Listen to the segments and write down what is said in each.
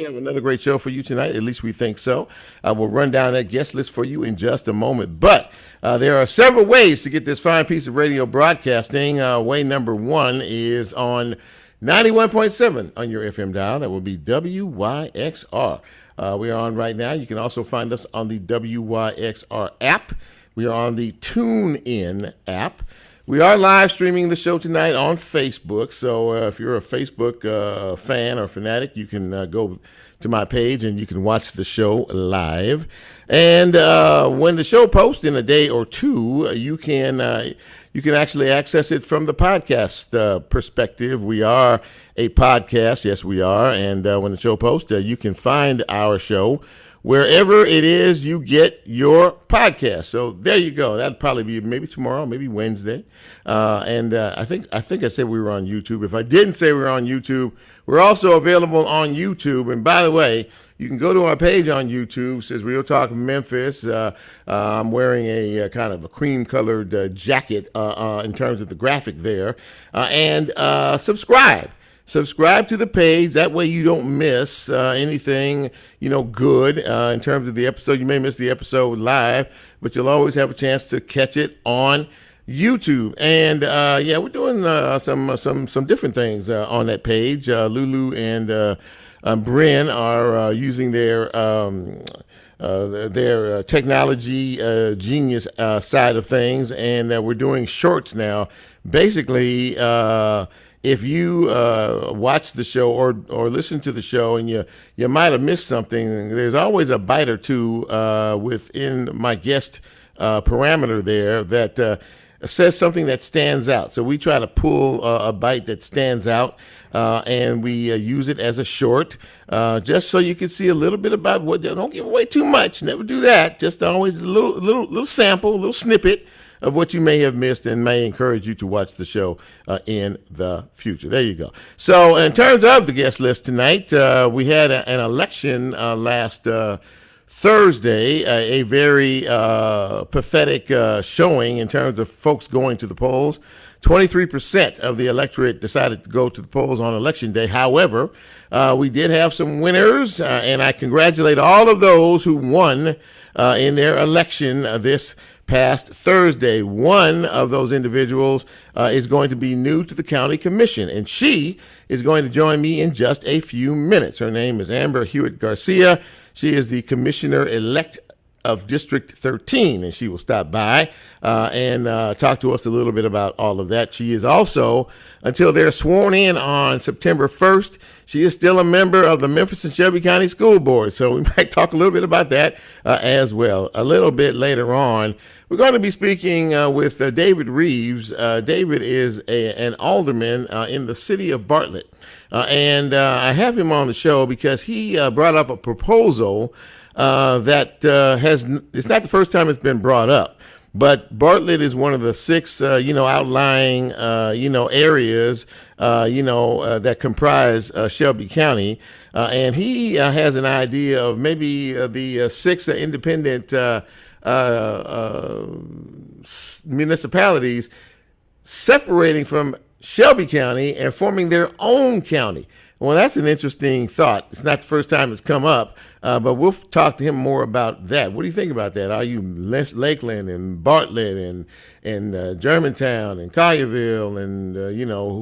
We have another great show for you tonight. At least we think so. We'll run down that guest list for you in just a moment. But there are several ways to get this fine piece of radio broadcasting. Way number one is on 91.7 on your FM dial. That will be WYXR. We are on right now. You can also find us on the WYXR app. We are on the TuneIn app. We are live streaming the show tonight on Facebook, so if you're a Facebook fan or fanatic, you can go to my page and you can watch the show live. And when the show posts in a day or two, you can actually access it from the podcast perspective. We are a podcast, yes, we are. And when the show posts, you can find our show wherever it is you get your podcast. So there you go. That'll probably be maybe tomorrow, maybe Wednesday. I think I said we were on YouTube. If I didn't say we were on YouTube, we're also available on YouTube. And by the way, you can go to our page on YouTube. It says Real Talk Memphis. I'm wearing a kind of a cream-colored jacket in terms of the graphic there. And subscribe. Subscribe to the page. That way you don't miss anything, good in terms of the episode. You may miss the episode live, but you'll always have a chance to catch it on YouTube. And we're doing some different things on that page. Lulu and Bryn are using their technology genius side of things, and we're doing shorts now. Basically, if you watch the show or listen to the show and you might have missed something, there's always a bite or two within my guest parameter there that says something that stands out. So we try to pull a bite that stands out, and we use it as a short, just so you can see a little bit about what. Don't give away too much. Never do that. Just always a little sample, a little snippet of what you may have missed, and may encourage you to watch the show in the future. There you go. So in terms of the guest list tonight, we had an election last Thursday, a very pathetic showing in terms of folks going to the polls. 23% of the electorate decided to go to the polls on election day. However, we did have some winners, and I congratulate all of those who won in their election this past Thursday. One of those individuals is going to be new to the county commission, and she is going to join me in just a few minutes. Her name is Amber Hewitt Garcia. She is the commissioner-elect of District 13, and she will stop by and talk to us a little bit about all of that. She is also, until they're sworn in on September 1st, she is still a member of the Memphis and Shelby County School Board, so we might talk a little bit about that as well. A little bit later on, we're going to be speaking with David Reeves. David is an alderman in the city of Bartlett, and I have him on the show because he brought up a proposal that it's not the first time it's been brought up, but Bartlett is one of the 6, outlying, areas, that comprise Shelby County. And he has an idea of maybe the 6 independent municipalities separating from Shelby County and forming their own county. Well, that's an interesting thought. It's not the first time it's come up, but we'll talk to him more about that. What do you think about that? Are you Lakeland and Bartlett and Germantown and Collierville and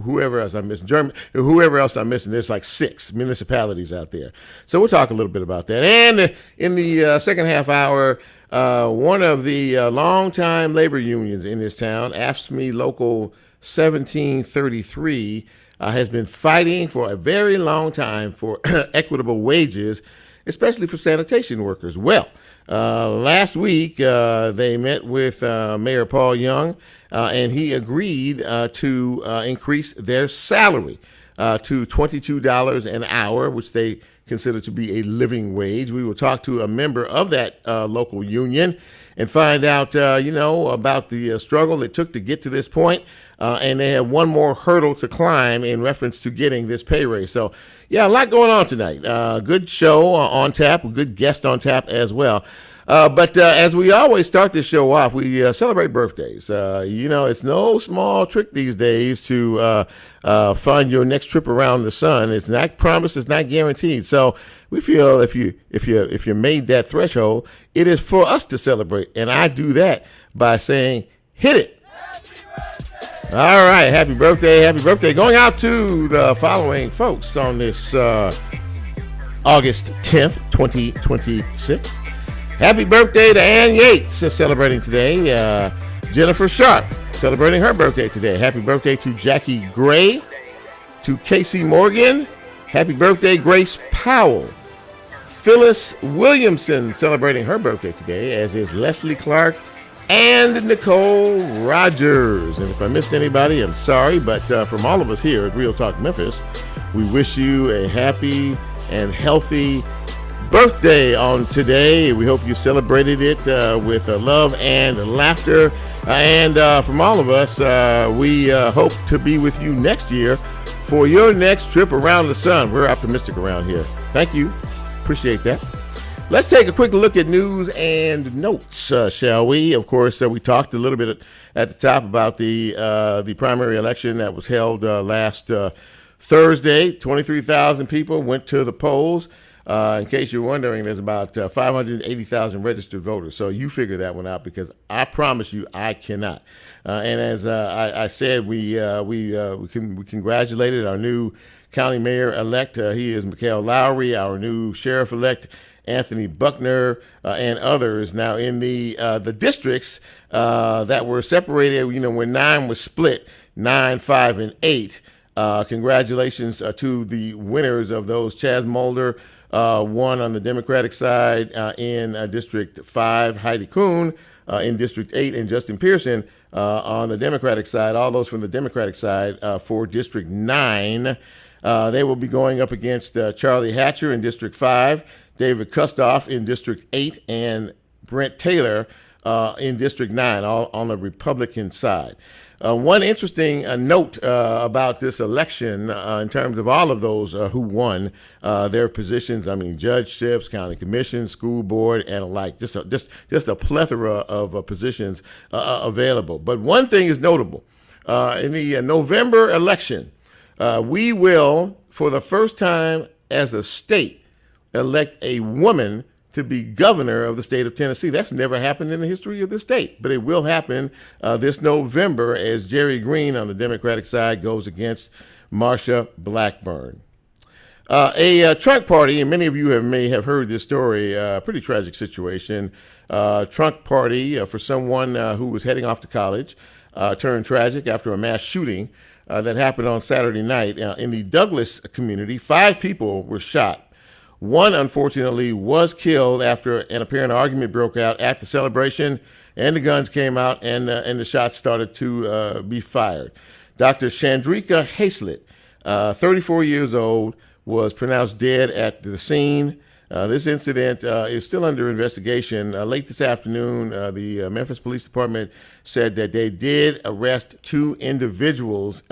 whoever else I missed? Whoever else I'm missing? There's like 6 municipalities out there. So we'll talk a little bit about that. And in the second half hour, one of the longtime labor unions in this town, AFSCME Local 1733, has been fighting for a very long time for equitable wages, especially for sanitation workers. Well, last week they met with Mayor Paul Young, and he agreed to increase their salary to $22 an hour, which they consider to be a living wage. We will talk to a member of that local union and find out, about the struggle it took to get to this point. And they have one more hurdle to climb in reference to getting this pay raise. So, yeah, a lot going on tonight. Good show on tap, a good guest on tap as well. But as we always start this show off, we celebrate birthdays. It's no small trick these days to fund your next trip around the sun. It's not promised, it's not guaranteed. So we feel if you made that threshold, it is for us to celebrate, and I do that by saying, "Hit it." All right, happy birthday, happy birthday. Going out to the following folks on this August 10th, 2026. Happy birthday to Ann Yates, celebrating today. Jennifer Sharp, celebrating her birthday today. Happy birthday to Jackie Gray, to Casey Morgan. Happy birthday, Grace Powell. Phyllis Williamson, celebrating her birthday today, as is Leslie Clark and Nicole Rogers. And if I missed anybody, I'm sorry, but from all of us here at Real Talk Memphis, we wish you a happy and healthy birthday on today. We hope you celebrated it with love and laughter. And from all of us, we hope to be with you next year for your next trip around the sun. We're optimistic around here. Thank you. Appreciate that. Let's take a quick look at news and notes, shall we? Of course, we talked a little bit at the top about the primary election that was held last Thursday. 23,000 people went to the polls. In case you're wondering, there's about 580,000 registered voters. So you figure that one out, because I promise you I cannot. And as I said, we congratulated our new county mayor-elect. He is Mikhail Lowry, our new sheriff-elect, Anthony Buckner, and others. Now, in the districts that were separated, when 9 was split, 9, 5, and 8, congratulations to the winners of those. Chaz Mulder won on the Democratic side in District 5, Heidi Kuhn in District 8, and Justin Pearson on the Democratic side, all those from the Democratic side for District 9. They will be going up against Charlie Hatcher in District 5, David Kustoff in District 8, and Brent Taylor in District 9, all on the Republican side. One interesting note about this election in terms of all of those who won their positions, judgeships, county commissions, school board, and alike, just a plethora of positions available. But one thing is notable. In the November election, we will, for the first time as a state, elect a woman to be governor of the state of Tennessee. That's never happened in the history of the state, but it will happen this November as Jerry Green on the Democratic side goes against Marsha Blackburn. A trunk party, and many of you may have heard this story, pretty tragic situation. Trunk party for someone who was heading off to college turned tragic after a mass shooting that happened on Saturday night in the Douglas community. 5 people were shot. One, unfortunately, was killed after an apparent argument broke out at the celebration, and the guns came out, and the shots started to be fired. Dr. Chandrika Hazlett, 34 years old, was pronounced dead at the scene. This incident is still under investigation. Late this afternoon, the Memphis Police Department said that they did arrest 2 individuals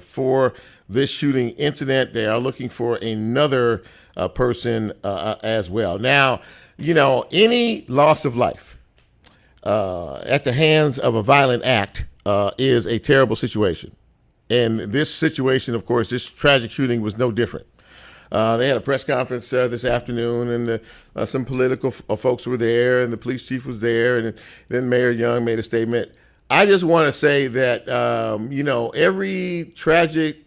for this shooting incident. They are looking for another person as well. Now, any loss of life at the hands of a violent act is a terrible situation. And this situation, of course, this tragic shooting was no different. They had a press conference this afternoon, and some political folks were there, and the police chief was there, and then Mayor Young made a statement. I just want to say that, every tragic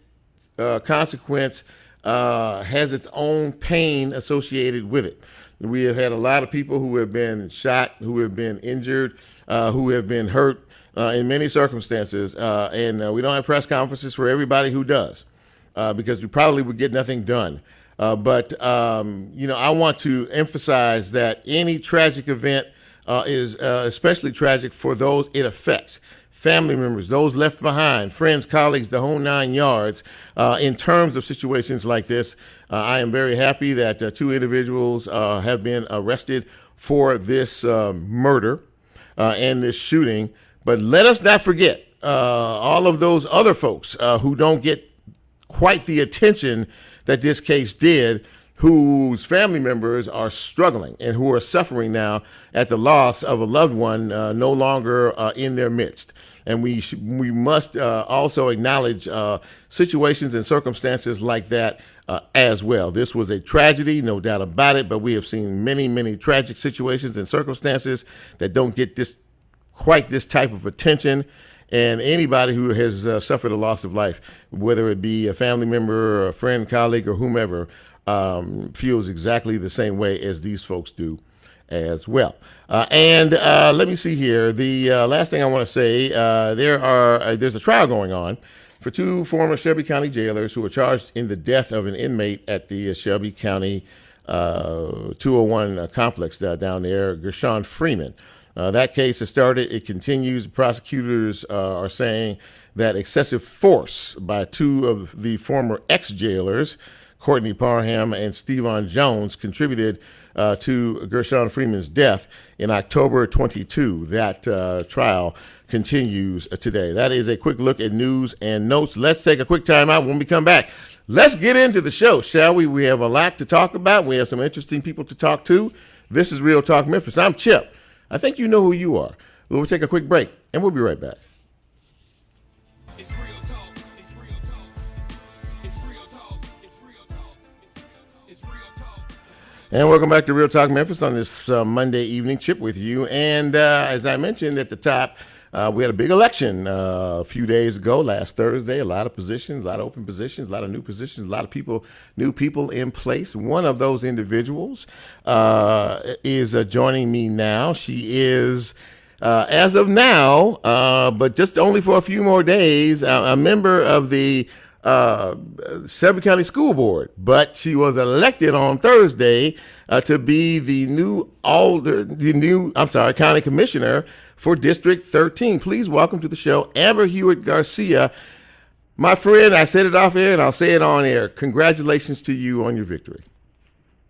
consequence has its own pain associated with it. We have had a lot of people who have been shot, who have been injured, who have been hurt in many circumstances, and we don't have press conferences for everybody who does, because we probably would get nothing done. But I want to emphasize that any tragic event is especially tragic for those it affects. Family members, those left behind, friends, colleagues, the whole 9 yards. In terms of situations like this, I am very happy that 2 individuals have been arrested for this murder and this shooting. But let us not forget all of those other folks who don't get quite the attention that this case did. whose family members are struggling and who are suffering now at the loss of a loved one no longer in their midst. And we must also acknowledge situations and circumstances like that as well. This was a tragedy, no doubt about it, but we have seen many, many tragic situations and circumstances that don't get quite this type of attention. And anybody who has suffered a loss of life, whether it be a family member, or a friend, colleague, or whomever, feels exactly the same way as these folks do as well. And let me see here. The last thing I want to say, there's a trial going on for two former Shelby County jailers who were charged in the death of an inmate at the Shelby County 201 complex down there, Gershon Freeman. That case has started. It continues. Prosecutors are saying that excessive force by two of the former ex-jailers, Courtney Parham and Stevan Jones, contributed to Gershon Freeman's death in October 22. That trial continues today. That is a quick look at news and notes. Let's take a quick time out. When we come back, let's get into the show, shall we? We have a lot to talk about. We have some interesting people to talk to. This is Real Talk Memphis. I'm Chip. I think you know who you are. We'll take a quick break, and we'll be right back. It's real talk. It's real talk. It's real talk. It's real talk. It's real talk. And welcome back to Real Talk Memphis on this Monday evening. Chip with you. And as I mentioned at the top, we had a big election a few days ago, last Thursday. A lot of positions, a lot of open positions, a lot of new positions, a lot of new people in place. One of those individuals is joining me now. She is, as of now, but just only for a few more days, a member of the Shelby County School Board, but she was elected on Thursday to be the new county commissioner for District 13. Please welcome to the show, Amber Hewitt Garcia. My friend, I said it off air and I'll say it on air. Congratulations to you on your victory.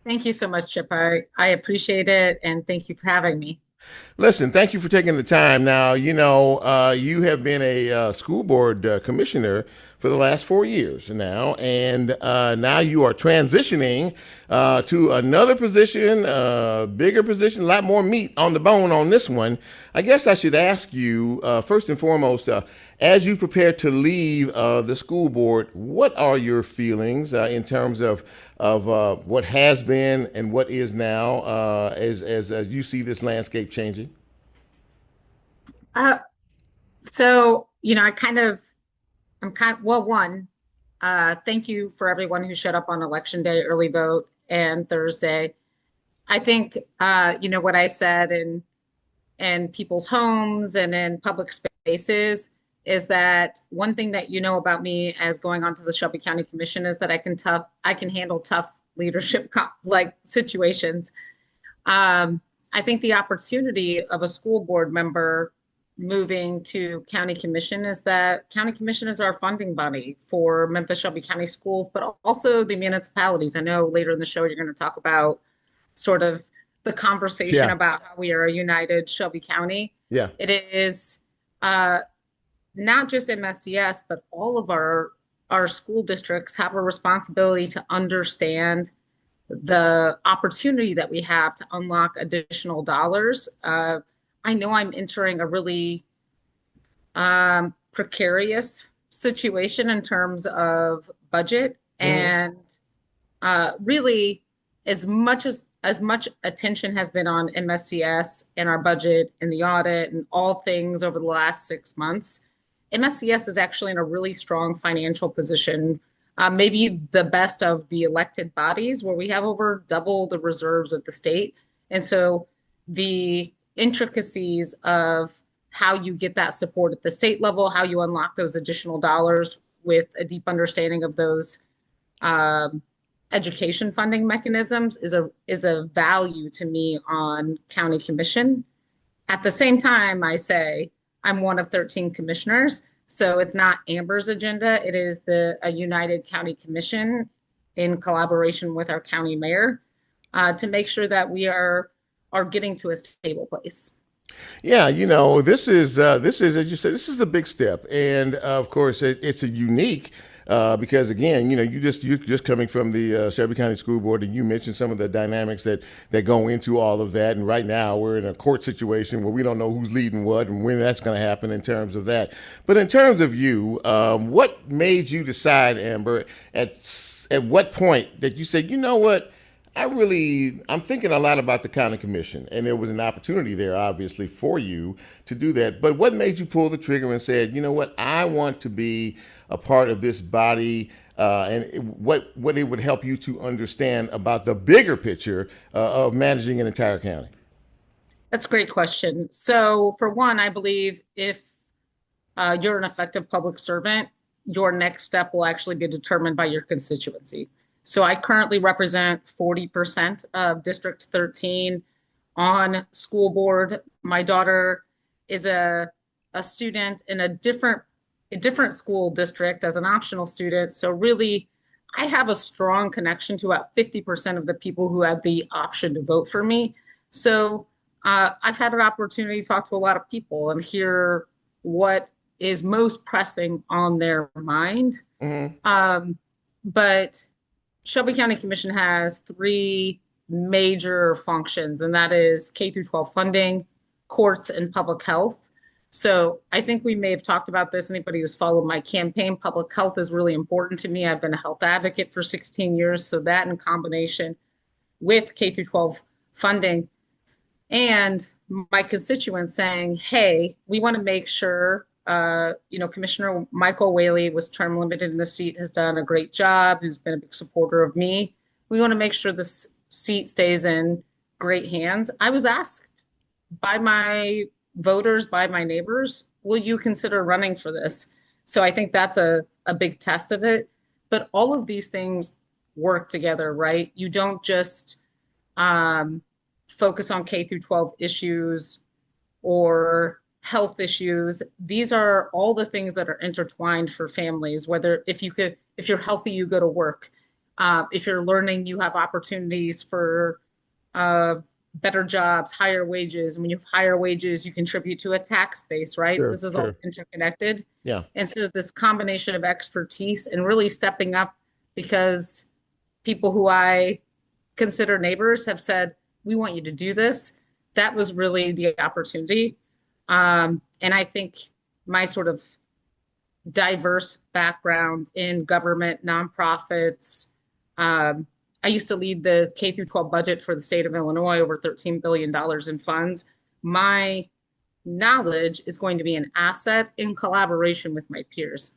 Thank you so much, Chip. I appreciate it, and thank you for having me. Listen, thank you for taking the time. Now, you have been a school board commissioner for the last 4 years now, and now you are transitioning to another position, bigger position, a lot more meat on the bone on this one. I guess I should ask you, first and foremost, as you prepare to leave the school board, what are your feelings in terms of what has been and what is now as you see this landscape changing? So, thank you for everyone who showed up on election day, early vote, and Thursday. I think, what I said in people's homes and in public spaces is that one thing that you know about me as going on to the Shelby County Commission is that I can handle tough leadership situations. I think the opportunity of a school board member moving to county commission is that county commission is our funding body for Memphis Shelby County schools, but also the municipalities. I know later in the show you're going to talk about sort of the conversation about how we are a united Shelby County. Yeah, it is not just MSCS, but all of our school districts have a responsibility to understand the opportunity that we have to unlock additional dollars. I know I'm entering a really precarious situation in terms of budget, and really as much attention has been on MSCS and our budget and the audit and all things over the last 6 months, MSCS is actually in a really strong financial position, maybe the best of the elected bodies, where we have over double the reserves of the state. And so the intricacies of how you get that support at the state level, how you unlock those additional dollars with a deep understanding of those education funding mechanisms is a value to me on county commission. At the same time, I say I'm one of 13 commissioners, so it's not Amber's agenda. It is a United County Commission in collaboration with our county mayor to make sure that we are getting to a stable place. Yeah, this is as you said, this is a big step, and of course, it's a unique because again, you're just coming from the Shelby County School Board, and you mentioned some of the dynamics that go into all of that. And right now, we're in a court situation where we don't know who's leading what and when that's going to happen in terms of that. But in terms of you, what made you decide, Amber, at what point that you said, you know what? I'm thinking a lot about the county commission, and there was an opportunity there, obviously, for you to do that. But what made you pull the trigger and said, you know what, I want to be a part of this body, what it would help you to understand about the bigger picture of managing an entire county? That's a great question. So, for one, I believe if you're an effective public servant, your next step will actually be determined by your constituency. So I currently represent 40% of District 13 on school board. My daughter is a student in a different school district as an optional student. So really, I have a strong connection to about 50% of the people who had the option to vote for me. So I've had an opportunity to talk to a lot of people and hear what is most pressing on their mind. Mm-hmm. But Shelby County Commission has three major functions, and that is K through 12 funding, courts, and public health. So I think we may have talked about this. Anybody who's followed my campaign, public health is really important to me. I've been a health advocate for 16 years. So that in combination with K through 12 funding and my constituents saying, hey, we want to make sure, Commissioner Michael Whaley was term limited in the seat, has done a great job, who's been a big supporter of me. We want to make sure this seat stays in great hands. I was asked by my voters, by my neighbors, will you consider running for this? So I think that's a big test of it. But all of these things work together, right? You don't just focus on K through 12 issues or health issues. These are all the things that are intertwined for families, whether if you're healthy, you go to work. If you're learning, you have opportunities for better jobs, higher wages. And when you have higher wages, you contribute to a tax base, right? Sure, This is all sure. interconnected. Yeah. And so this combination of expertise and really stepping up because people who I consider neighbors have said, we want you to do this. That was really the opportunity. And I think my sort of diverse background in government, nonprofits, I used to lead the K through 12 budget for the state of Illinois, over $13 billion in funds. My knowledge is going to be an asset in collaboration with my peers.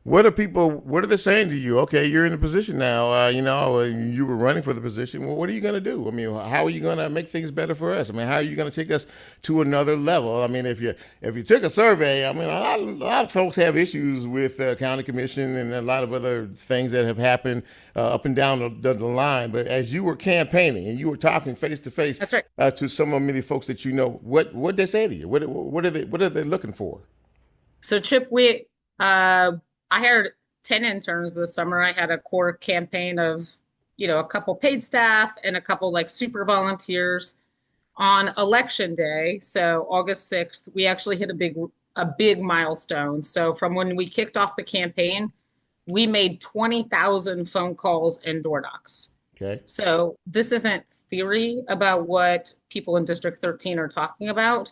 What are they saying to you? Okay, you're in a position now. You were running for the position. Well, what are you going to do? I mean, how are you going to make things better for us? I mean, how are you going to take us to another level? I mean, if you took a survey, I mean, a lot of folks have issues with county commission and a lot of other things that have happened up and down the line. But as you were campaigning and you were talking face to face That's right. to some of many folks that you know, what they say to you? What are they looking for? So Chip, I hired 10 interns this summer. I had a core campaign of, a couple paid staff and a couple like super volunteers on election day. So August 6th, we actually hit a big milestone. So from when we kicked off the campaign, we made 20,000 phone calls and door knocks. Okay. So this isn't theory about what people in District 13 are talking about,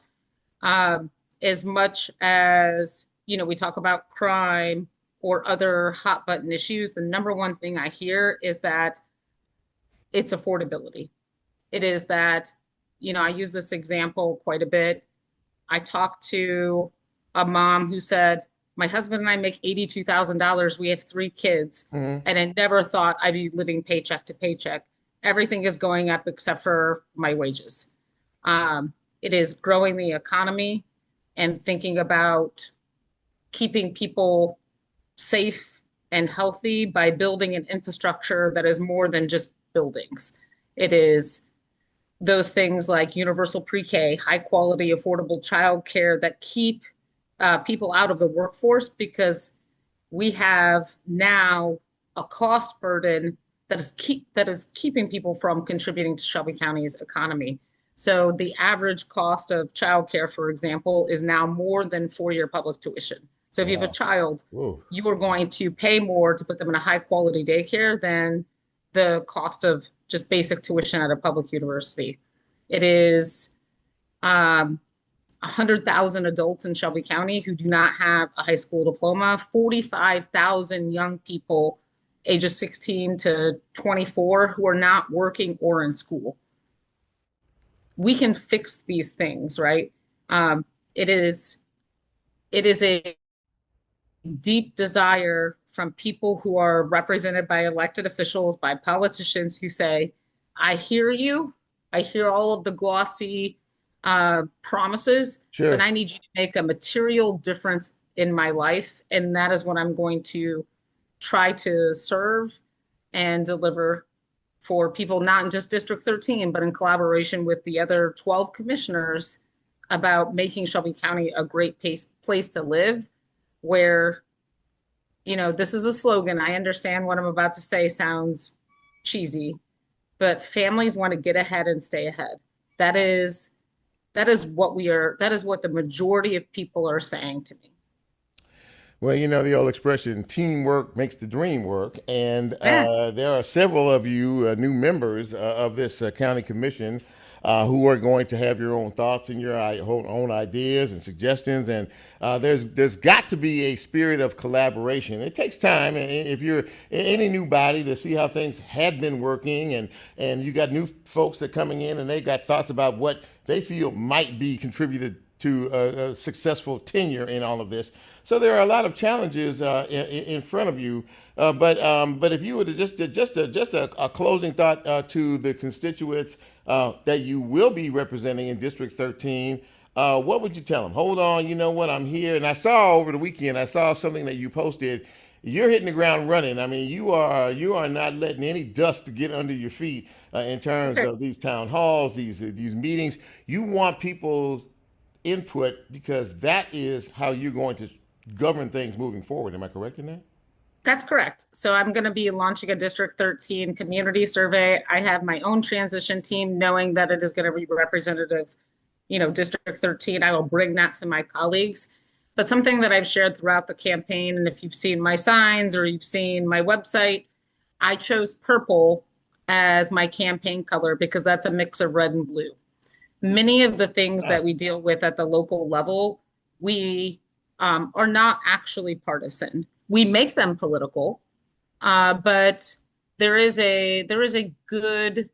as much as, we talk about crime or other hot button issues. The number one thing I hear is that it's affordability. It is that, I use this example quite a bit. I talked to a mom who said, my husband and I make $82,000. We have three kids, Mm-hmm. and I never thought I'd be living paycheck to paycheck. Everything is going up except for my wages. It is growing the economy and thinking about keeping people safe and healthy by building an infrastructure that is more than just buildings. It is those things like universal pre-K, high quality, affordable childcare that keep people out of the workforce, because we have now a cost burden that is keeping people from contributing to Shelby County's economy. So the average cost of childcare, for example, is now more than four-year public tuition. So if you have a Wow. child, Whoa. you are going to pay more to put them in a high quality daycare than the cost of just basic tuition at a public university. It is 100,000 adults in Shelby County who do not have a high school diploma, 45,000 young people ages 16 to 24 who are not working or in school. We can fix these things, right? Um, it is it is a deep desire from people who are represented by elected officials, by politicians who say, I hear you. I hear all of the glossy promises, but Sure. I need you to make a material difference in my life. And that is what I'm going to try to serve and deliver for people, not in just District 13, but in collaboration with the other 12 commissioners about making Shelby County a great place to live where this is a slogan. I understand what I'm about to say sounds cheesy, but families want to get ahead and stay ahead. That is that is what the majority of people are saying to me. Well, the old expression, teamwork makes the dream work. And Yeah, there are several of you new members of this county commission who are going to have your own thoughts and your own ideas and suggestions. And there's got to be a spirit of collaboration. It takes time. And if you're any new body to see how things had been working, and you got new folks that are coming in and they got thoughts about what they feel might be contributed to a successful tenure in all of this. So there are a lot of challenges in front of you. But if you were to just a closing thought to the constituents that you will be representing in District 13, what would you tell them? Hold on, you know what? I'm here, and I saw over the weekend. I saw something that you posted. You're hitting the ground running. I mean, you are not letting any dust get under your feet in terms sure. of these town halls, these meetings. You want people's input because that is how you're going to govern things moving forward. Am I correct in that? That's correct. So I'm going to be launching a District 13 community survey. I have my own transition team, knowing that it is going to be representative, District 13. I will bring that to my colleagues. But something that I've shared throughout the campaign, and if you've seen my signs or you've seen my website, I chose purple as my campaign color because that's a mix of red and blue. Many of the things Ah, that we deal with at the local level, we are not actually partisan. We make them political, but there is a good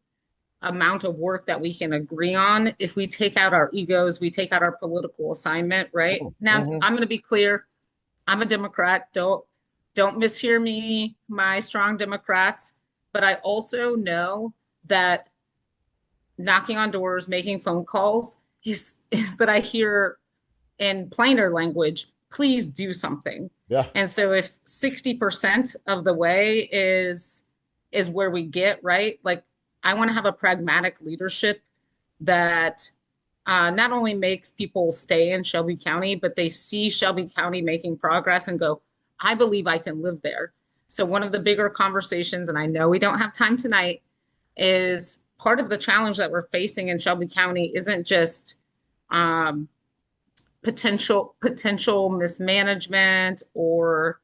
amount of work that we can agree on if we take out our egos, we take out our political assignment, right? Now, mhm. I'm going to be clear. I'm a Democrat. Don't mishear me, my strong Democrats, but I also know that knocking on doors, making phone calls is that I hear in plainer language, please do something. Yeah, And so if 60% of the way is where we get, right? Like I want to have a pragmatic leadership that not only makes people stay in Shelby County, but they see Shelby County making progress and go, I believe I can live there. So one of the bigger conversations, and I know we don't have time tonight, is part of the challenge that we're facing in Shelby County isn't just um, potential mismanagement or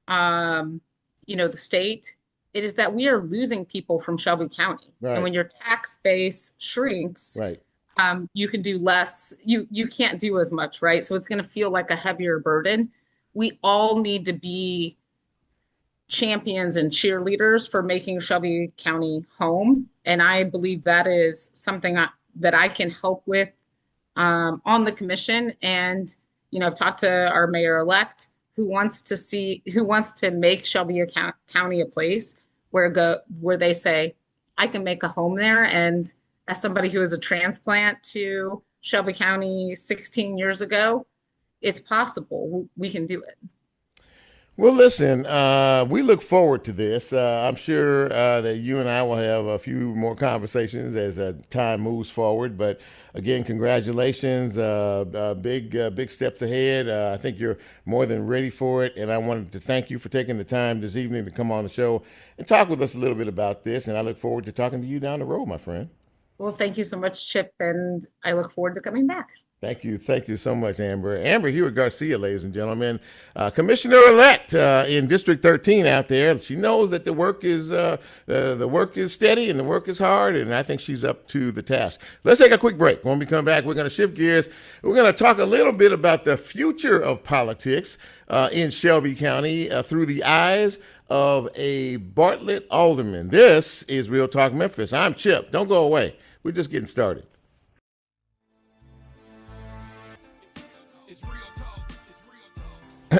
the state. It is that we are losing people from Shelby County, and right, when your tax base shrinks, right. you can do less. You can't do as much, right? So it's going to feel like a heavier burden. We all need to be champions and cheerleaders for making Shelby County home. And I believe that is something that I can help with on the commission. And, I've talked to our mayor-elect who wants to make Shelby County a place where they say, I can make a home there. And as somebody who is a transplant to Shelby County 16 years ago, it's possible. We can do it. Well, listen, we look forward to this. I'm sure that you and I will have a few more conversations as time moves forward. But again, congratulations. Big steps ahead. I think you're more than ready for it. And I wanted to thank you for taking the time this evening to come on the show and talk with us a little bit about this. And I look forward to talking to you down the road, my friend. Well, thank you so much, Chip, and I look forward to coming back. Thank you so much, Amber. Amber Hewitt Garcia, ladies and gentlemen, Commissioner-elect in District 13 out there. She knows that the work is steady and the work is hard, and I think she's up to the task. Let's take a quick break. When we come back, we're going to shift gears. We're going to talk a little bit about the future of politics in Shelby County through the eyes of a Bartlett alderman. This is Real Talk Memphis. I'm Chip. Don't go away. We're just getting started.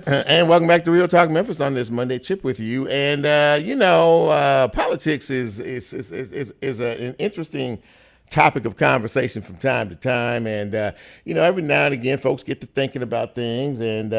And welcome back to Real Talk Memphis on this Monday. Chip with you, and politics is an interesting topic of conversation from time to time, and every now and again, folks get to thinking about things and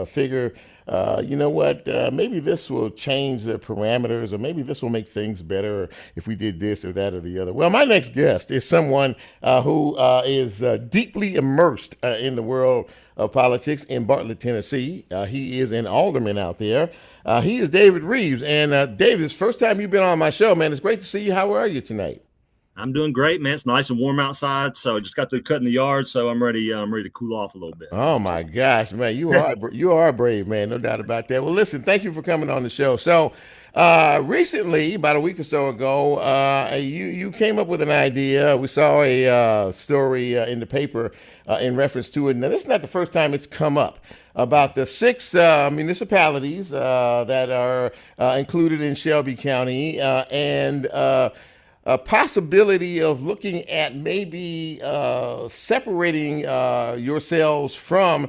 figure, maybe this will change the parameters, or maybe this will make things better if we did this or that or the other. Well, my next guest is someone who is deeply immersed in the world of politics in Bartlett, Tennessee. He is an alderman out there. He is David Reeves. And David, it's the first time you've been on my show, man. It's great to see you. How are you tonight? I'm doing great, man. It's nice and warm outside, so I just got through cutting the yard, so I'm ready. I'm ready to cool off a little bit. Oh my gosh, man, you are brave, man. No doubt about that. Well, listen, thank you for coming on the show. So, recently, about a week or so ago, you came up with an idea. We saw a story in the paper in reference to it. Now, this is not the first time it's come up about the six municipalities that are included in Shelby County and a possibility of looking at maybe separating yourselves from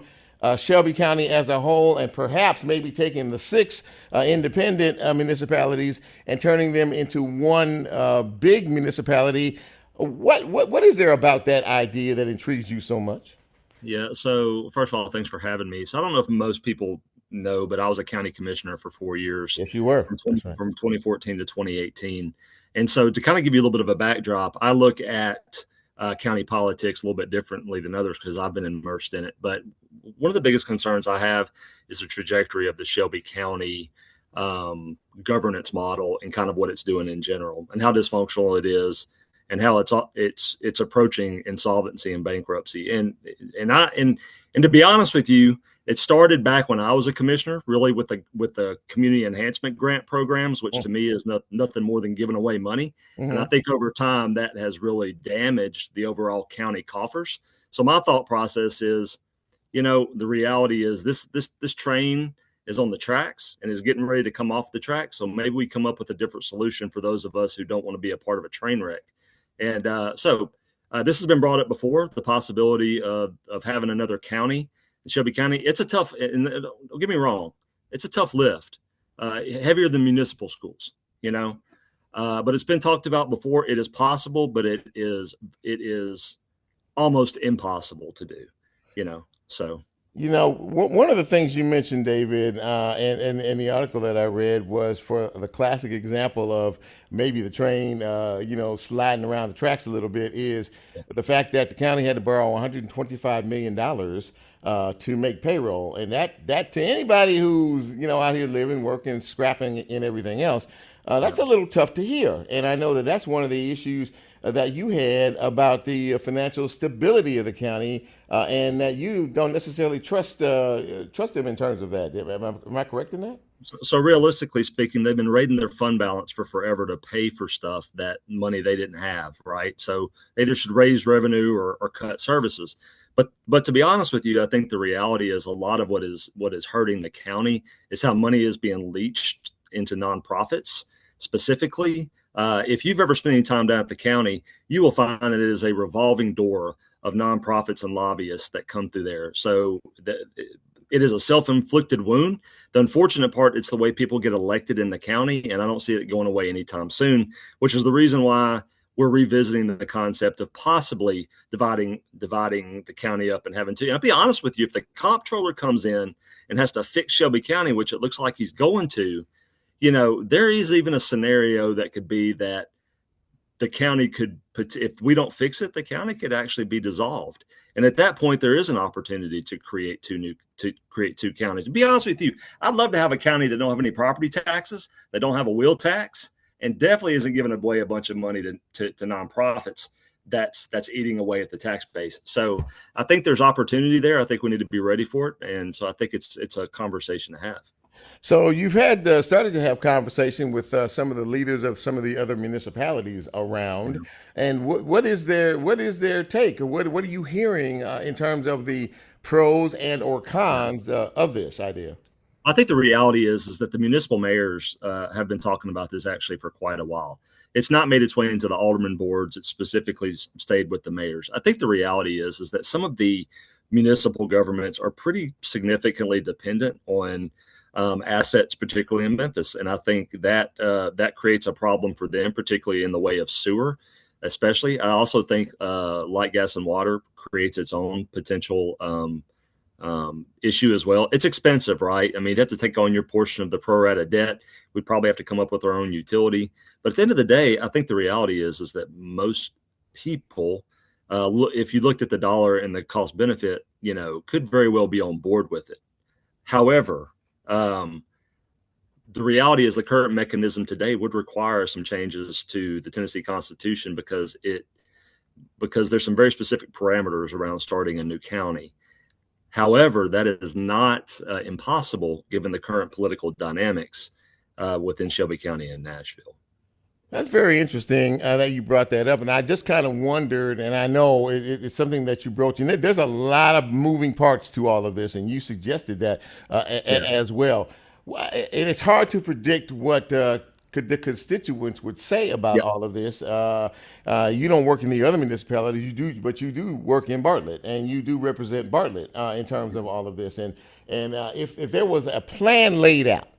Shelby County as a whole, and perhaps maybe taking the six independent municipalities and turning them into one big municipality. What is there about that idea that intrigues you so much? Yeah. So first of all, thanks for having me. So I don't know if most people know, but I was a county commissioner for 4 years, Yes, you were. That's right. from 2014 to 2018. And so to kind of give you a little bit of a backdrop, I look at county politics a little bit differently than others because I've been immersed in it. But one of the biggest concerns I have is the trajectory of the Shelby County governance model and kind of what it's doing in general and how dysfunctional it is and how it's approaching insolvency and bankruptcy. And to be honest with you, it started back when I was a commissioner, really with the community enhancement grant programs, which to me is nothing more than giving away money. Mm-hmm. And I think over time that has really damaged the overall county coffers. So my thought process is, the reality is this train is on the tracks and is getting ready to come off the track. So maybe we come up with a different solution for those of us who don't want to be a part of a train wreck. And so this has been brought up before, the possibility of having another county. Shelby County, it's a tough, and don't get me wrong, it's a tough lift, heavier than municipal schools, but it's been talked about before. It is possible, but it is almost impossible to do, so. One of the things you mentioned, David, and the article that I read was for the classic example of maybe the train, sliding around the tracks a little bit is the fact that the county had to borrow $125 million to make payroll. And that to anybody who's, out here living, working, scrapping and everything else, that's a little tough to hear. And I know that that's one of the issues that you had about the financial stability of the county, and that you don't necessarily trust them in terms of that. Am I correct in that? So realistically speaking, they've been raiding their fund balance for forever to pay for stuff that money they didn't have, right? So they either should raise revenue or cut services. But to be honest with you, I think the reality is a lot of what is hurting the county is how money is being leached into nonprofits specifically. If you've ever spent any time down at the county, you will find that it is a revolving door of nonprofits and lobbyists that come through there. So it is a self-inflicted wound. The unfortunate part, it's the way people get elected in the county, and I don't see it going away anytime soon, which is the reason why we're revisiting the concept of possibly dividing the county up and having two. And I'll be honest with you, if the comptroller comes in and has to fix Shelby County, which it looks like he's going to, there is even a scenario that could be that the county could, if we don't fix it, the county could actually be dissolved. And at that point, there is an opportunity to create two counties. To be honest with you, I'd love to have a county that don't have any property taxes, that don't have a wheel tax, and definitely isn't giving away a bunch of money to nonprofits. that's eating away at the tax base. So I think there's opportunity there. I think we need to be ready for it, and so I think it's a conversation to have. So you've had started to have conversation with some of the leaders of some of the other municipalities around, and what is their take, or what are you hearing in terms of the pros and or cons of this idea? I think the reality is that the municipal mayors have been talking about this actually for quite a while. It's not made its way into the alderman boards. It's specifically stayed with the mayors. I think the reality is that some of the municipal governments are pretty significantly dependent on assets, particularly in Memphis, and I think that that creates a problem for them, particularly in the way of sewer. Especially, I also think light, gas, and water creates its own potential issue as well. It's expensive, right? I mean, you'd have to take on your portion of the pro rata debt. We'd probably have to come up with our own utility. But at the end of the day, I think the reality is that most people, if you looked at the dollar and the cost benefit, could very well be on board with it. However, the reality is the current mechanism today would require some changes to the Tennessee Constitution because there's some very specific parameters around starting a new county. However, that is not impossible given the current political dynamics within Shelby County and Nashville. That's very interesting that you brought that up, and I just kind of wondered, and I know it's something that you broached, and there's a lot of moving parts to all of this, and you suggested that as well. And it's hard to predict what the constituents would say about all of this. You don't work in the other municipalities, but you do work in Bartlett, and you do represent Bartlett in terms of all of this. And if there was a plan laid out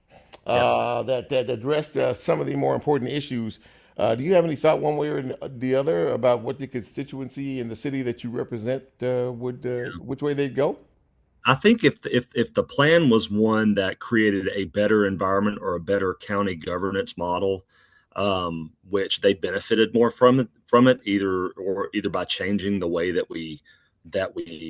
that addressed some of the more important issues, do you have any thought one way or the other about what the constituency in the city that you represent which way they'd go? I think if the plan was one that created a better environment or a better county governance model, which they benefited more from it, either by changing the way that we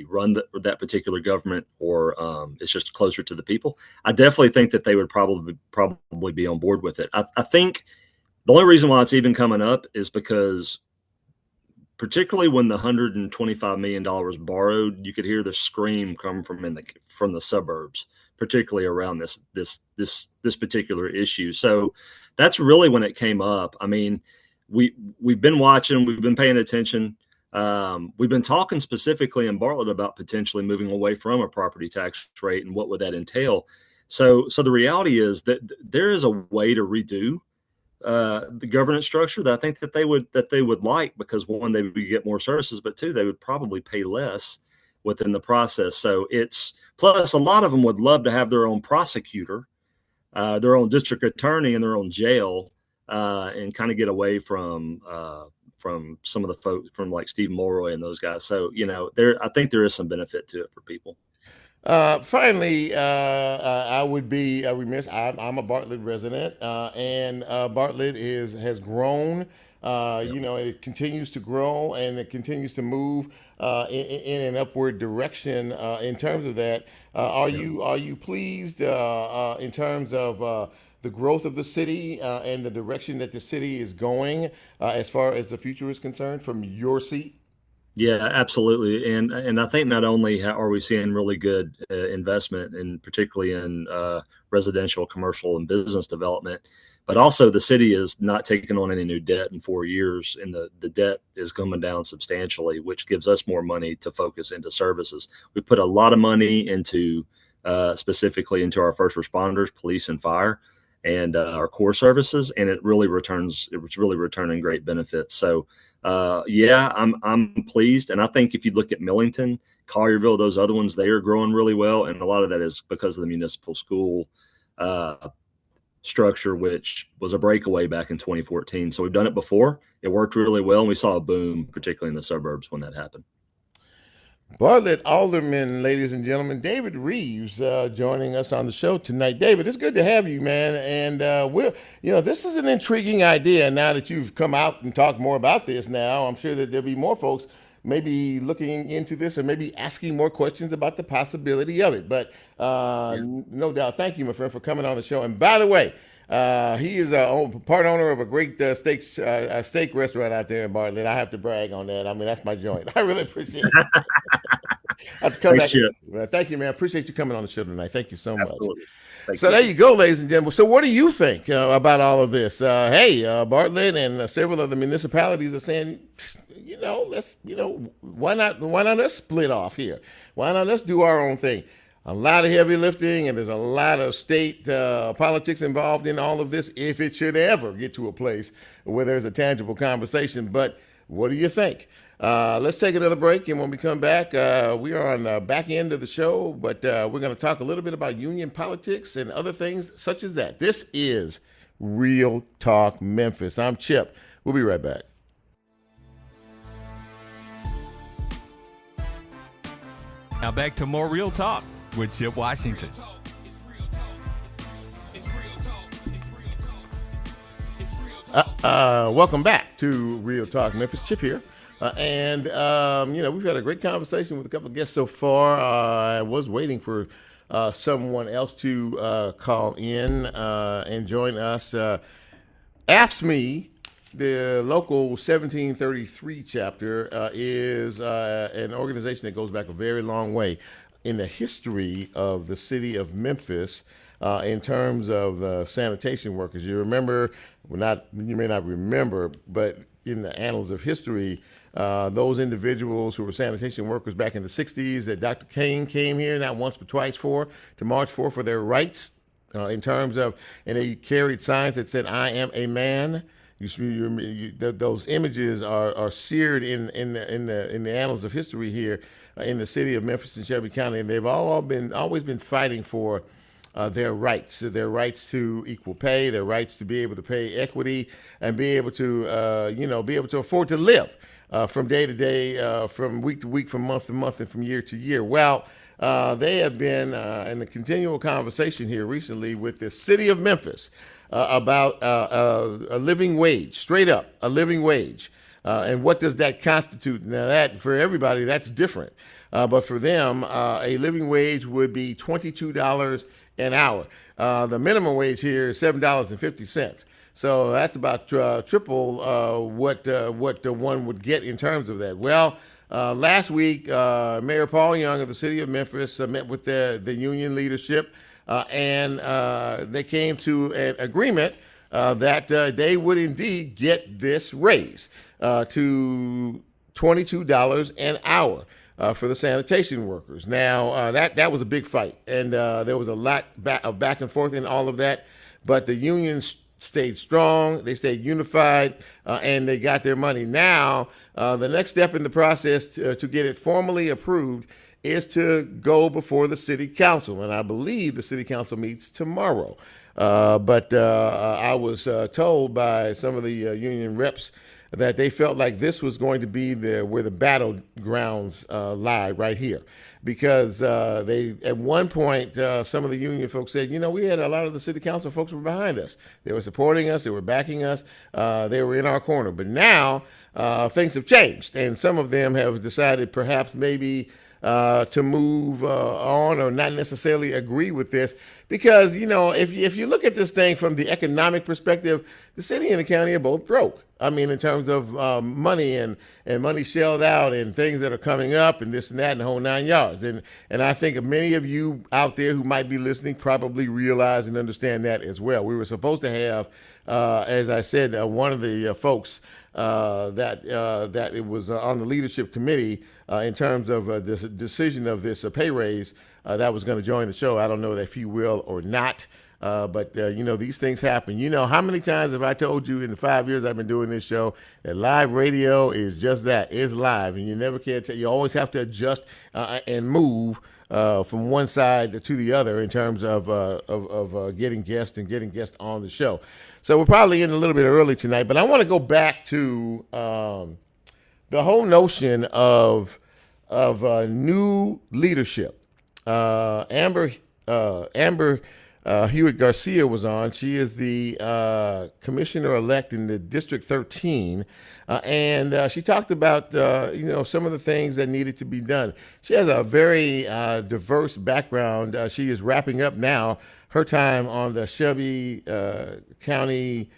run that particular government, or it's just closer to the people, I definitely think that they would probably be on board with it. I think the only reason why it's even coming up is because, particularly when the $125 million borrowed, you could hear the scream come from the suburbs, particularly around this particular issue. So that's really when it came up. I mean, we've been watching, we've been paying attention. We've been talking specifically in Bartlett about potentially moving away from a property tax rate and what would that entail. So the reality is that there is a way to redo the governance structure that I think that they would like, because one, they would get more services, but two, they would probably pay less within the process. So it's, plus a lot of them would love to have their own prosecutor, their own district attorney, and their own jail, and kind of get away from some of the folks from like Steve Mulroy and those guys. So I think there is some benefit to it for people. Finally, I would be remiss. I'm a Bartlett resident, and Bartlett has grown. It continues to grow, and it continues to move in an upward direction. In terms of that, are you pleased in terms of the growth of the city and the direction that the city is going as far as the future is concerned from your seat? Yeah, absolutely. And I think not only are we seeing really good investment, and particularly in residential, commercial, and business development, but also the city is not taking on any new debt in 4 years, and the debt is coming down substantially, which gives us more money to focus into services. We put a lot of money into specifically into our first responders, police and fire, and our core services, and it's really returning great benefits. So I'm pleased. And I think if you look at Millington, Collierville, those other ones, they are growing really well. And a lot of that is because of the municipal school structure, which was a breakaway back in 2014. So we've done it before. It worked really well. And we saw a boom, particularly in the suburbs, when that happened. Bartlett Alderman, ladies and gentlemen, David Reeves joining us on the show tonight. David, it's good to have you, man. And this is an intriguing idea. Now that you've come out and talked more about this, now I'm sure that there'll be more folks maybe looking into this or maybe asking more questions about the possibility of it. But no doubt, thank you, my friend, for coming on the show. And by the way, He is a part owner of a great steak restaurant out there in Bartlett. I have to brag on that. I mean, that's my joint. I really appreciate it. I have to come Thanks, back. Chip. Thank you, man. I appreciate you coming on the show tonight. Thank you so much. Absolutely. Thank So you. there you go, ladies and gentlemen. So what do you think about all of this? Hey, Bartlett and several of the municipalities are saying, why not us split off here? Why not us do our own thing? A lot of heavy lifting, and there's a lot of state politics involved in all of this if it should ever get to a place where there's a tangible conversation. But what do you think? Let's take another break, and when we come back, we are on the back end of the show, but we're going to talk a little bit about union politics and other things such as that. This is Real Talk Memphis. I'm Chip. We'll be right back. Now back to more Real Talk with Chip Washington. Welcome back to Real Talk Memphis. Chip here. We've had a great conversation with a couple of guests so far. I was waiting for someone else to call in and join us. AFSCME, the local 1733 chapter, is an organization that goes back a very long way in the history of the city of Memphis. In terms of sanitation workers, you may not remember, but in the annals of history, those individuals who were sanitation workers back in the 60s that Dr. King came here not once but twice to march for their rights in terms of, and they carried signs that said, "I am a man." Those images are seared in the annals of history here in the city of Memphis and Shelby County, and they've always been fighting for their rights to equal pay, their rights to be able to pay equity, and be able to afford to live from day to day, from week to week, from month to month, and from year to year. Well, they have been in a continual conversation here recently with the city of Memphis about a living wage, straight up a living wage. And what does that constitute? Now, that for everybody, that's different. But for them, a living wage would be $22 an hour. The minimum wage here is $7.50. So that's about triple what one would get in terms of that. Well, last week, Mayor Paul Young of the city of Memphis met with the union leadership, and they came to an agreement that they would indeed get this raise to $22 an hour for the sanitation workers. Now, that was a big fight, and there was a lot of back and forth in all of that, but the unions stayed strong, they stayed unified, and they got their money. Now, the next step in the process to get it formally approved is to go before the city council, and I believe the city council meets tomorrow. But I was told by some of the union reps that they felt like this was going to be where the battlegrounds lie, right here, because they at one point some of the union folks said, we had a lot of the city council folks were behind us, they were supporting us, they were backing us, they were in our corner. But now things have changed, and some of them have decided perhaps maybe to move on or not necessarily agree with this, because if you look at this thing from the economic perspective, the city and the county are both broke. I mean, in terms of money and money shelled out and things that are coming up and this and that and the whole 9 yards. And I think many of you out there who might be listening probably realize and understand that as well. We were supposed to have, as I said, one of the folks that it was on the leadership committee in terms of this decision of this pay raise that was going to join the show. I don't know if he will or not. But these things happen. How many times have I told you in the 5 years I've been doing this show that live radio is just that, it's live, and you never can tell. You always have to adjust and move from one side to the other in terms of getting guests on the show. So we're probably in a little bit early tonight, but I want to go back to the whole notion of new leadership. Amber Hewitt Garcia was on. She is the commissioner-elect in the District 13, and she talked about some of the things that needed to be done. She has a very diverse background. She is wrapping up now her time on the Shelby County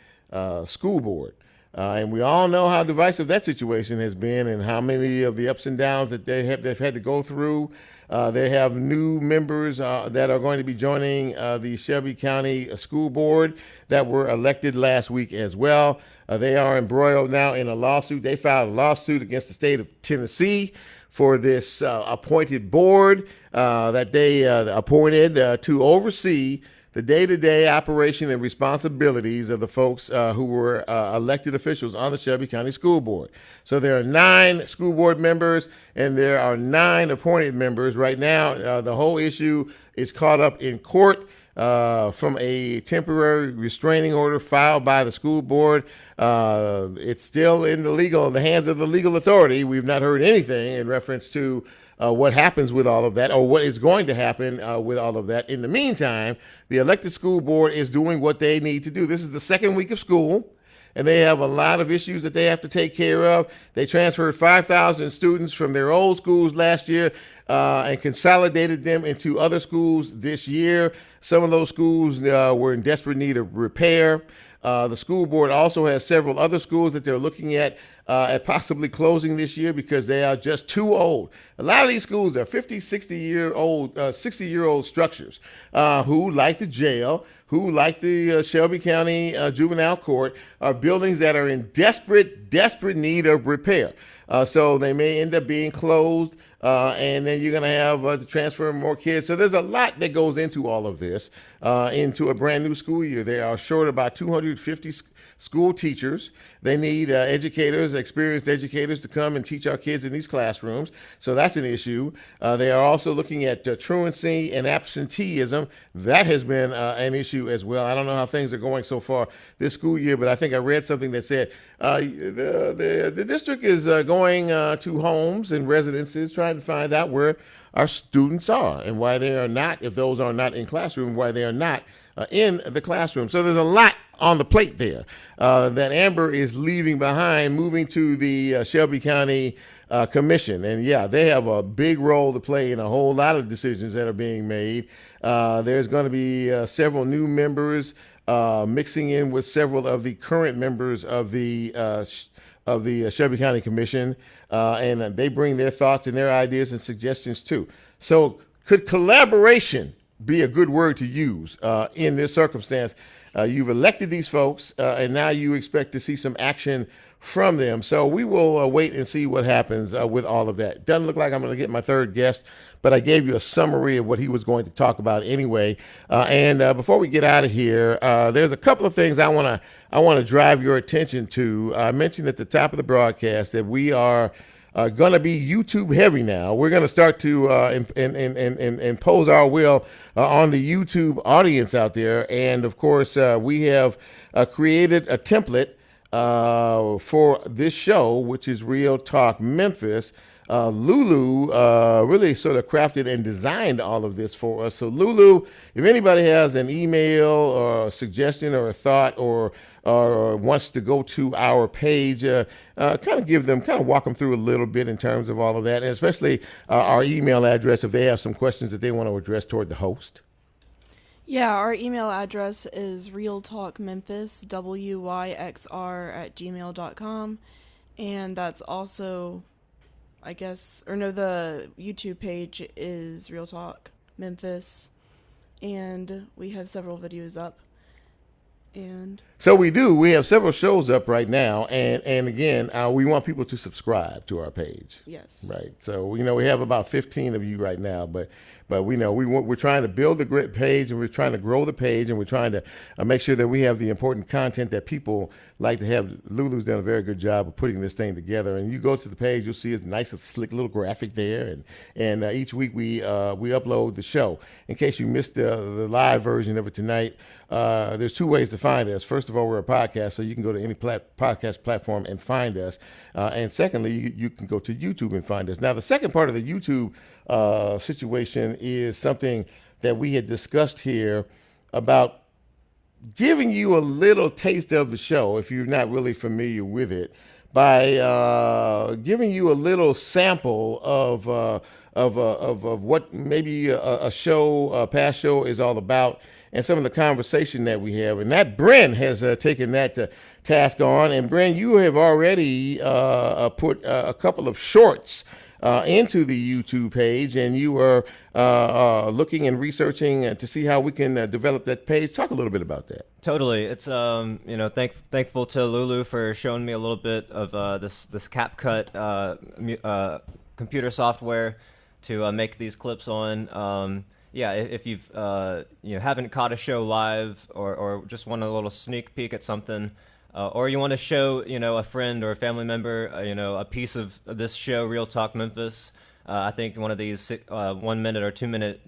School Board. And we all know how divisive that situation has been and how many of the ups and downs that they've had to go through. They have new members that are going to be joining the Shelby County School Board that were elected last week as well. They are embroiled now in a lawsuit. They filed a lawsuit against the state of Tennessee for this appointed board that they appointed to oversee the day-to-day operation and responsibilities of the folks who were elected officials on the Shelby County School Board. So there are 9 school board members and there are 9 appointed members. Right now, the whole issue is caught up in court from a temporary restraining order filed by the school board. It's still in the hands of the legal authority. We've not heard anything in reference to what happens with all of that, or what is going to happen with all of that. In the meantime, the elected school board is doing what they need to do. This is the second week of school, and they have a lot of issues that they have to take care of. They transferred 5,000 students from their old schools last year and consolidated them into other schools this year. Some of those schools were in desperate need of repair. The school board also has several other schools that they're looking at possibly closing this year because they are just too old. A lot of these schools are 50, 60-year-old structures who, like the jail, who, like the Shelby County Juvenile Court, are buildings that are in desperate need of repair. So they may end up being closed. And then you're going to have to transfer more kids. So there's a lot that goes into all of this, into a brand new school year. They are short about 250 school teachers. They need experienced educators to come and teach our kids in these classrooms. So that's an issue. They are also looking at truancy and absenteeism. That has been an issue as well. I don't know how things are going so far this school year, but I think I read something that said the district is going to homes and residences trying to find out where our students are and why they are not, if those are not in classroom, why they are not in the classroom. So there's a lot on the plate there that Amber is leaving behind, moving to the Shelby County Commission. And yeah, they have a big role to play in a whole lot of decisions that are being made. There's going to be several new members mixing in with several of the current members of the Shelby County Commission, and they bring their thoughts and their ideas and suggestions too. So could collaboration be a good word to use in this circumstance? You've elected these folks, and now you expect to see some action from them. So we will wait and see what happens with all of that. Doesn't look like I'm going to get my third guest, but I gave you a summary of what he was going to talk about anyway. And before we get out of here, there's a couple of things I want to drive your attention to. I mentioned at the top of the broadcast that we are going to be YouTube heavy now. We're going to start to impose our will on the YouTube audience out there. And of course, we have created a template for this show, which is Real Talk Memphis. Lulu really sort of crafted and designed all of this for us. So Lulu, if anybody has an email or a suggestion or a thought or wants to go to our page, kind of walk them through a little bit in terms of all of that, and especially our email address if they have some questions that they want to address toward the host. Yeah, our email address is realtalkmemphis, wyxr@gmail.com, and that's also, the YouTube page is Real Talk Memphis, and we have several videos up. And so we do. We have several shows up right now, and again, we want people to subscribe to our page. Yes. Right. So we have about 15 of you right now, but we know we're trying to build the grid page, and we're trying to grow the page, and we're trying to make sure that we have the important content that people like to have. Lulu's done a very good job of putting this thing together, and you go to the page, you'll see a nice, slick little graphic there, and each week we upload the show. In case you missed the live version of it tonight, there's 2 ways to find us. First of all, we're a podcast, so you can go to any podcast platform and find us. And secondly, you can go to YouTube and find us. Now, the second part of the YouTube situation is something that we had discussed here about giving you a little taste of the show, if you're not really familiar with it, by giving you a little sample of what maybe a past show is all about. and some of the conversation that we have. And that Bryn has taken that task on. And Bryn, you have already put a couple of shorts into the YouTube page, and you are looking and researching to see how we can develop that page. Talk a little bit about that. Totally. It's thankful to Lulu for showing me a little bit of this CapCut computer software to make these clips on. If you've haven't caught a show live or just want a little sneak peek at something, or you want to show a friend or a family member a piece of this show, Real Talk Memphis, I think one of these 1 minute or 2 minute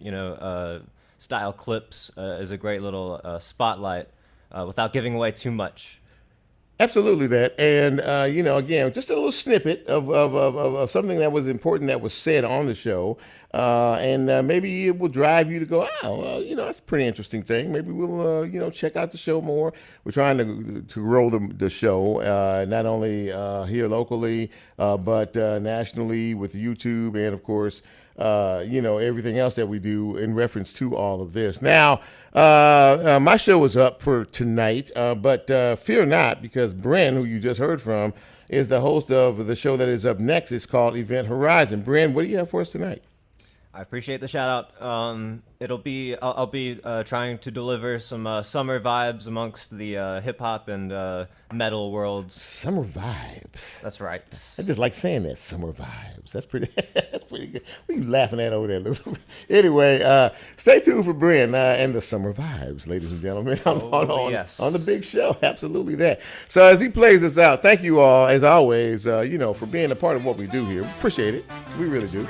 style clips is a great little spotlight without giving away too much. Absolutely that. And, again, just a little snippet of something that was important that was said on the show. And maybe it will drive you to go, that's a pretty interesting thing. Maybe we'll, check out the show more. We're trying to grow the show, not only here locally, but nationally with YouTube and, of course, everything else that we do in reference to all of this. Now, my show is up for tonight, but fear not, because Bryn, who you just heard from, is the host of the show that is up next. It's called Event Horizon. Bryn, what do you have for us tonight? I appreciate the shout out. I'll be trying to deliver some summer vibes amongst the hip hop and metal worlds. Summer vibes. That's right. I just like saying that, summer vibes. That's pretty good. What are you laughing at over there, Lou? Anyway, stay tuned for Bryn and the summer vibes, ladies and gentlemen, on the big show. Absolutely that. So as he plays this out, thank you all, as always, for being a part of what we do here. We appreciate it. We really do.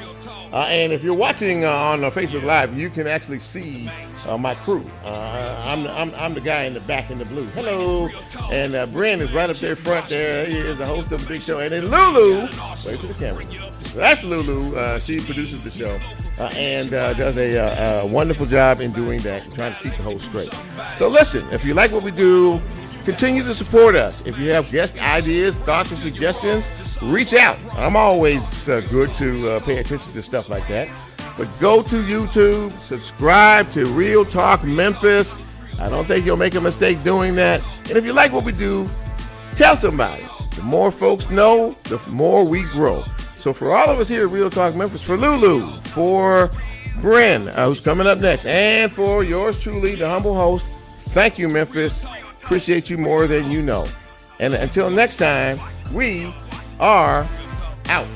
And if you're watching on Facebook Live, you can actually see my crew. I'm the guy in the back in the blue. Hello. And Bryn is right up there front there. He is the host of the big show. And then Lulu, wave to the camera. So that's Lulu. She produces the show and does a wonderful job in doing that, trying to keep the host straight. So listen, if you like what we do, continue to support us. If you have guest ideas, thoughts, or suggestions, reach out. I'm always good to pay attention to stuff like that. But go to YouTube, subscribe to Real Talk Memphis. I don't think you'll make a mistake doing that. And if you like what we do, tell somebody. The more folks know, the more we grow. So for all of us here at Real Talk Memphis, for Lulu, for Bryn, who's coming up next, and for yours truly, the humble host, thank you, Memphis. Appreciate you more than you know. And until next time, we are out.